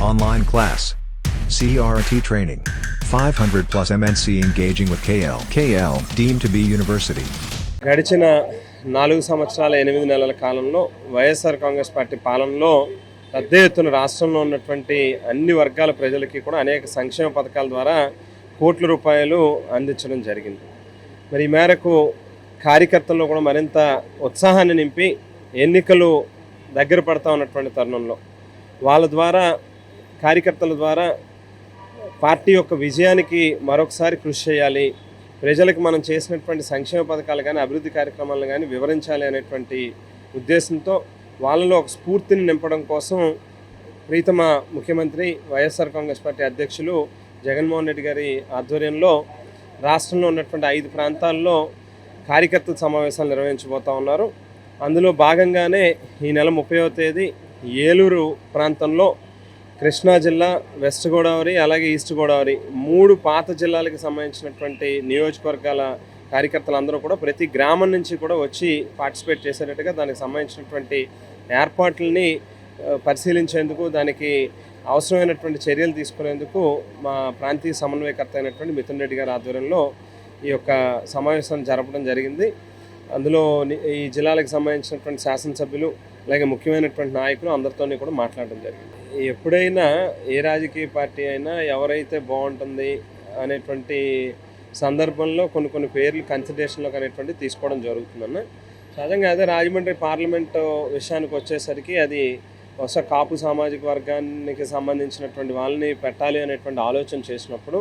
Online class. CRT training. 500 plus MNC engaging with KL deemed to be university. గడిచిన 4 సంవత్సరాల 8 నెలల కాలంలో YSR Congress party పాలనలో పెద్ద ఎత్తున రాష్ట్రంలో ఉన్నటువంటి అన్ని వర్గాల ప్రజలకి కూడా అనేక సంక్షేమ పథకాల ద్వారా కోట్ల రూపాయలు అందించడం జరిగింది. మరి ఈ మేరకు కార్యకర్తల్లో కూడా మరింత ఉత్సాహాన్ని నింపి ఎన్నికలు దగ్గర పడతా ఉన్నటువంటి తరుణంలో వాళ్ళ ద్వారా కార్యకర్తల ద్వారా పార్టీ యొక్క విజయానికి మరొకసారి కృషి చేయాలి, ప్రజలకు మనం చేసినటువంటి సంక్షేమ పథకాలు కానీ అభివృద్ధి కార్యక్రమాలను కానీ వివరించాలి అనేటువంటి ఉద్దేశంతో వాళ్ళలో ఒక స్ఫూర్తిని నింపడం కోసం ప్రీతమ ముఖ్యమంత్రి వైఎస్ఆర్ కాంగ్రెస్ పార్టీ అధ్యక్షులు జగన్మోహన్ రెడ్డి గారి ఆధ్వర్యంలో రాష్ట్రంలో ఉన్నటువంటి 5 ప్రాంతాల్లో కార్యకర్తల సమావేశాలు నిర్వహించబోతూ ఉన్నారు. అందులో భాగంగానే ఈ నెల 30వ తేదీ ఏలూరు ప్రాంతంలో కృష్ణా జిల్లా, వెస్ట్ గోదావరి అలాగే ఈస్ట్ గోదావరి 3 పాత జిల్లాలకు సంబంధించినటువంటి నియోజకవర్గాల కార్యకర్తలందరూ కూడా ప్రతి గ్రామం నుంచి కూడా వచ్చి పార్టిసిపేట్ చేసేటట్టుగా దానికి సంబంధించినటువంటి ఏర్పాట్లని పరిశీలించేందుకు, దానికి అవసరమైనటువంటి చర్యలు తీసుకునేందుకు మా ప్రాంతీయ సమన్వయకర్త అయినటువంటి మిథున్ రెడ్డి గారి ఆధ్వర్యంలో ఈ యొక్క సమావేశం జరపడం జరిగింది. అందులో ఈ జిల్లాలకు సంబంధించినటువంటి శాసనసభ్యులు అలాగే ముఖ్యమైనటువంటి నాయకులు అందరితోని కూడా మాట్లాడడం జరిగింది. ఎప్పుడైనా ఏ రాజకీయ పార్టీ అయినా ఎవరైతే బాగుంటుంది అనేటువంటి సందర్భంలో కొన్ని పేర్లు కన్సిడరేషన్లోకి అనేటువంటి తీసుకోవడం జరుగుతుందన్న. సహజంగా అదే రాజమండ్రి పార్లమెంటు విషయానికి వచ్చేసరికి అది బహుశా కాపు సామాజిక వర్గానికి సంబంధించినటువంటి వాళ్ళని పెట్టాలి అనేటువంటి ఆలోచన చేసినప్పుడు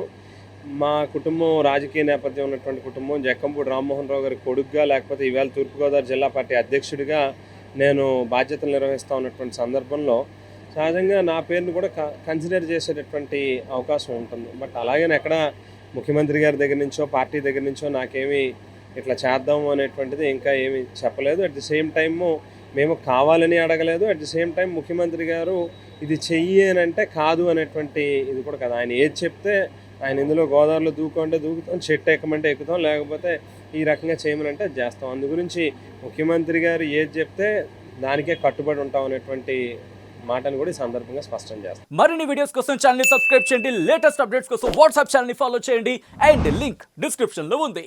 మా కుటుంబం రాజకీయ నేపథ్యం ఉన్నటువంటి కుటుంబం జక్కంపూడి రామ్మోహన్ రావు గారి కొడుకుగా, లేకపోతే ఈవేళ తూర్పుగోదావరి జిల్లా పార్టీ అధ్యక్షుడిగా నేను బాధ్యతలు నిర్వహిస్తూ ఉన్నటువంటి సందర్భంలో సహజంగా నా పేరును కూడా కన్సిడర్ చేసేటటువంటి అవకాశం ఉంటుంది. బట్ అలాగని ఎక్కడ ముఖ్యమంత్రి గారి దగ్గర నుంచో పార్టీ దగ్గర నుంచో నాకేమీ ఇట్లా చేద్దాము అనేటువంటిది ఇంకా ఏమీ చెప్పలేదు. అట్ ది సేమ్ టైము మేము కావాలని అడగలేదు. అట్ ది సేమ్ టైం ముఖ్యమంత్రి గారు ఇది చెయ్యి అని అంటే కాదు అనేటువంటి ఇది కూడా కదా. ఆయన ఏది చెప్తే ఆయన ఇందులో గోదావరిలో దూకుంటే దూకుతాం, చెట్టు ఎక్కమంటే ఎక్కుతాం, లేకపోతే ఈ రకంగా చేయమనంటే చేస్తాం. అందు గురించి ముఖ్యమంత్రి గారు ఏది చెప్తే దానికే కట్టుబడి ఉంటాం అనేటువంటి మాటను కూడా ఈ సందర్భంగా స్పష్టం చేస్తాం. మరిన్ని వీడియోస్ కోసం ఛానల్ ని సబ్స్క్రైబ్ చేయండి, లేటెస్ట్ అప్డేట్స్ కోసం వాట్సాప్ ఛానల్ ని ఫాలో చేయండి అండ్ లింక్ డిస్క్రిప్షన్ లో ఉంది.